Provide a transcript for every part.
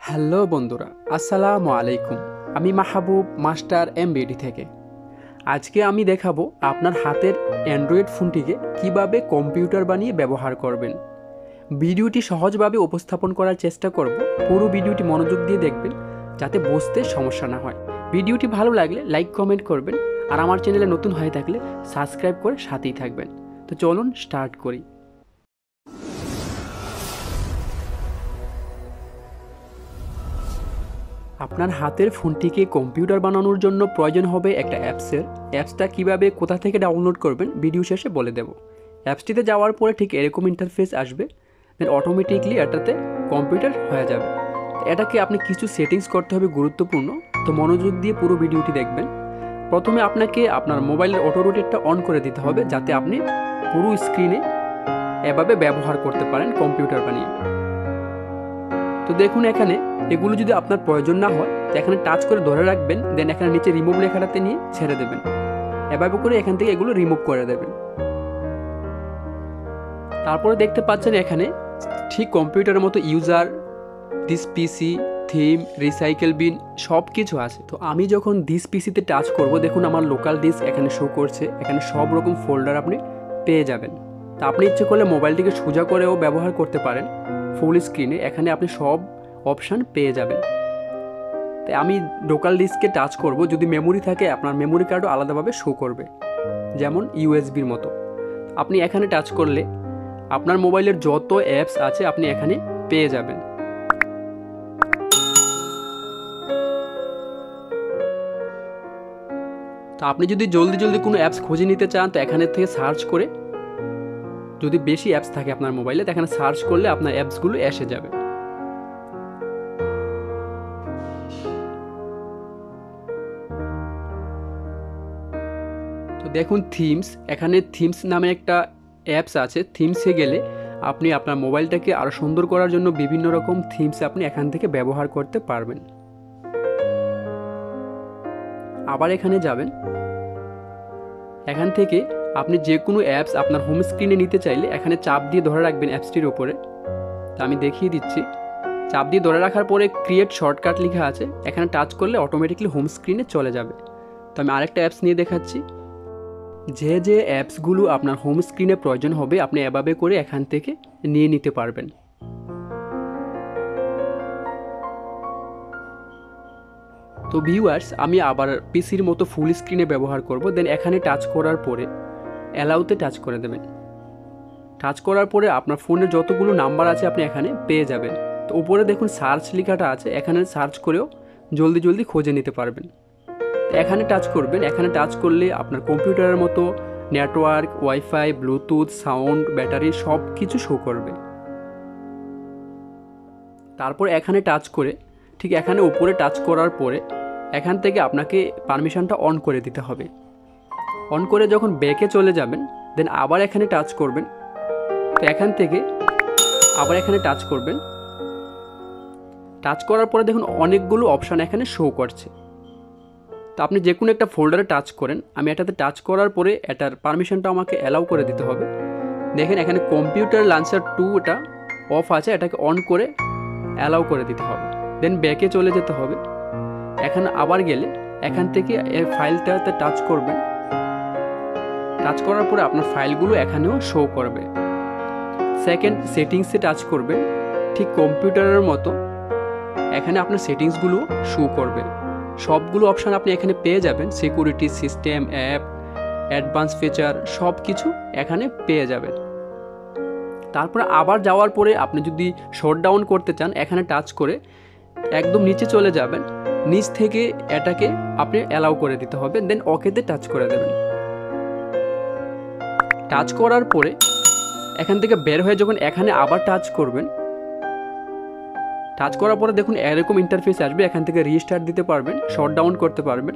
Hello বন্ধুরা, আসসালামু আলাইকুম। আমি মাহবুব মাস্টার এমবিডি থেকে। আজকে আমি দেখাবো আপনার হাতের অ্যান্ড্রয়েড ফোনটিকে কিভাবে কম্পিউটার বানিয়ে ব্যবহার করবেন। ভিডিওটি সহজভাবে উপস্থাপন করার চেষ্টা করব। পুরো ভিডিওটি মনোযোগ দিয়ে দেখবেন যাতে বুঝতে সমস্যা না হয়। ভিডিওটি ভালো লাগলে লাইক কমেন্ট করবেন, আর আমার চ্যানেলে নতুন হয়ে থাকলে সাবস্ক্রাইব করে সাথেই থাকবেন। তো চলুন স্টার্ট করি। আপনার হাতের ফোনটিকে কম্পিউটার বানানোর জন্য প্রয়োজন হবে একটা অ্যাপসটা কিভাবে কোথা থেকে ডাউনলোড করবেন ভিডিও শেষে বলে দেব। অ্যাপসটিতে যাওয়ার পরে ঠিক এরকম ইন্টারফেস আসবে, দেন অটোমেটিকলি এটাতে কম্পিউটার হয়ে যাবে। এটাকে আপনি কিছু সেটিংস করতে হবে গুরুত্বপূর্ণ, তো মনোযোগ দিয়ে পুরো ভিডিওটি দেখবেন। প্রথমে আপনাকে আপনার মোবাইলের অটো রোটেটটা অন করে দিতে হবে, যাতে আপনি পুরো স্ক্রিনে এভাবে ব্যবহার করতে পারেন কম্পিউটার বানিয়ে। তো দেখুন, এখানে এগুলো যদি আপনার প্রয়োজন না হয় তো এখানে টাচ করে ধরে রাখবেন, দেন এখানে নিচে রিমুভ লেখাটাতে নিয়ে ছেড়ে দেবেন। এভাবে করে এখান থেকে এগুলো রিমুভ করে দেবেন। তারপরে দেখতে পাচ্ছেন এখানে ঠিক কম্পিউটারের মতো user, this PC, theme, recycle bin সব কিছু আছে। তো আমি যখন দিস পিসিতে টাচ করব, দেখুন আমার লোকাল ডিস্ক এখানে শো করছে। এখানে সব রকম ফোল্ডার আপনি পেয়ে যাবেন। তা আপনি ইচ্ছে করলে মোবাইলটিকে সোজা করেও ব্যবহার করতে পারেন ফুল স্ক্রিনে। এখানে আপনি সব অপশান পেয়ে যাবেন। তাই আমি লোকাল ডিস্কে টাচ করব। যদি মেমোরি থাকে আপনার মেমোরি কার্ডও আলাদাভাবে শো করবে, যেমন ইউএসবির মতো। আপনি এখানে টাচ করলে আপনার মোবাইলের যত অ্যাপস আছে আপনি এখানে পেয়ে যাবেন। তো আপনি যদি জলদি কোনো অ্যাপস খুঁজে নিতে চান তো এখানে থেকে সার্চ করে, যদি বেশি অ্যাপস থাকে আপনার মোবাইলে তো এখানে সার্চ করলে আপনার অ্যাপসগুলো এসে যাবে। তো দেখুন থিমস, এখানে থিমস নামে একটা অ্যাপস আছে। থিমসে গেলে আপনি আপনার মোবাইলটাকে আরও সুন্দর করার জন্য বিভিন্ন রকম থিমস আপনি এখান থেকে ব্যবহার করতে পারবেন। আবার এখানে যাবেন, এখান থেকে আপনি যে কোনো অ্যাপস আপনার হোম স্ক্রিনে নিতে চাইলে এখানে চাপ দিয়ে ধরে রাখবেন অ্যাপসটির উপরে। তা আমি দেখিয়ে দিচ্ছি। চাপ দিয়ে ধরে রাখার পরে ক্রিয়েট শর্টকাট লেখা আছে, এখানে টাচ করলে অটোমেটিকলি হোম স্ক্রিনে চলে যাবে। তো আমি আরেকটা অ্যাপস নিয়ে দেখাচ্ছি। যে অ্যাপসগুলো আপনার হোম স্ক্রিনে প্রয়োজন হবে আপনি এভাবে করে এখান থেকে নিয়ে নিতে পারবেন। তো ভিউয়ার্স, আমি আবার পিসির মতো ফুল স্ক্রিনে ব্যবহার করব। দেন এখানে টাচ করার পরে অ্যালাউতে টাচ করে দেবেন। টাচ করার পরে আপনার ফোনের যতগুলো নাম্বার আছে আপনি এখানে পেয়ে যাবেন। তো উপরে দেখুন সার্চ লেখাটা আছে, এখানে সার্চ করেও জলদি খুঁজে নিতে পারবেন। এখানে টাচ করবেন। এখানে টাচ করলে আপনার কম্পিউটারের মতো network, wifi, Bluetooth, sound, battery সব কিছু শো করবে। তারপর এখানে টাচ করে ঠিক এখানে উপরে টাচ করার পরে এখান থেকে আপনাকে পারমিশনটা অন করে দিতে হবে। অন করে যখন ব্যাকে চলে যাবেন, দেন আবার এখানে টাচ করবেন। তো এখান থেকে আবার এখানে টাচ করবেন। টাচ করার পরে দেখুন অনেকগুলো অপশান এখানে শো করছে। তো আপনি যে কোনো একটা ফোল্ডারে টাচ করেন। আমি এটাতে টাচ করার পরে এটার পারমিশনটা আমাকে অ্যালাউ করে দিতে হবে। দেখেন এখানে কম্পিউটার লঞ্চার 2 এটা অফ আছে, এটাকে অন করে অ্যালাউ করে দিতে হবে। দেন ব্যাকে চলে যেতে হবে। এখানে আবার গেলে এখান থেকে এই ফাইলটাতে টাচ করবেন। টাচ করার পরে আপনার ফাইলগুলো এখানেও শো করবে। সেকেন্ড সেটিংসে টাচ করবেন। ঠিক কম্পিউটারের মতো এখানে আপনার সেটিংসগুলো শো করবে। সবগুলো অপশান আপনি এখানে পেয়ে যাবেন। Security, system, app, advance feature সব কিছু এখানে পেয়ে যাবেন। তারপরে আবার যাওয়ার পরে আপনি যদি শট ডাউন করতে চান এখানে টাচ করে একদম নিচে চলে যাবেন। নিচ থেকে এটাকে আপনি অ্যালাউ করে দিতে হবে। দেন ওকেতে টাচ করে দেবেন। টাচ করার পরে এখান থেকে বের হয়ে যখন এখানে আবার টাচ করবেন, টাচ করার পরে দেখুন এরকম ইন্টারফেস আসবে। এখান থেকে রিস্টার্ট দিতে পারবেন, শট ডাউন করতে পারবেন।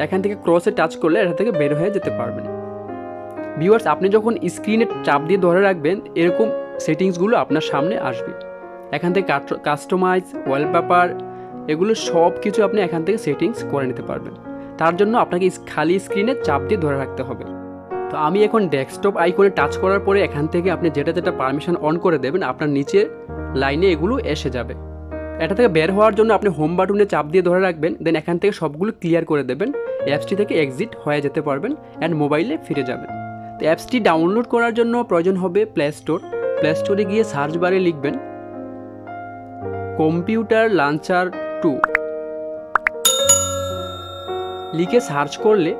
এখান থেকে ক্রসে টাচ করলে এটা থেকে বের হয়ে যেতে পারবেন। ভিউয়ার্স, আপনি যখন স্ক্রিনে চাপ দিয়ে ধরে রাখবেন এরকম সেটিংসগুলো আপনার সামনে আসবে। এখান থেকে কাস্টমাইজ, ওয়ালপেপার এগুলো সব কিছু আপনি এখান থেকে সেটিংস করে নিতে পারবেন। তার জন্য আপনাকে খালি স্ক্রিনে চাপ দিয়ে ধরে রাখতে হবে। তো আমি এখন ডেস্কটপ আইকনে টাচ করার পরে এখান থেকে আপনি যেটা পারমিশন অন করে দেবেন আপনার নিচে লাইনে এগুলো এসে যাবে। এটা থেকে বের হওয়ার জন্য আপনি হোম বাটনে চাপ দিয়ে ধরে রাখবেন, দেন এখান থেকে সবগুলো ক্লিয়ার করে দেবেন, অ্যাপসটি থেকে এক্সিট হয়ে যেতে পারবেন অ্যান্ড মোবাইলে ফিরে যাবেন। তো অ্যাপসটি ডাউনলোড করার জন্য প্রয়োজন হবে প্লে স্টোরে গিয়ে সার্চ বারে লিখবেন কম্পিউটার লঞ্চার 2, লিখে সার্চ করলে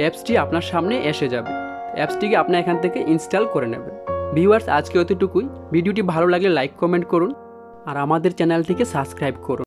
অ্যাপসটি আপনার সামনে এসে যাবে। অ্যাপসটিকে আপনি এখান থেকে ইনস্টল করে নেবেন। ভিউয়ার্স, আজকে অতটুকুই। ভিডিওটি ভালো লাগলে লাইক কমেন্ট করুন আর আমাদের চ্যানেলটিকে সাবস্ক্রাইব করুন।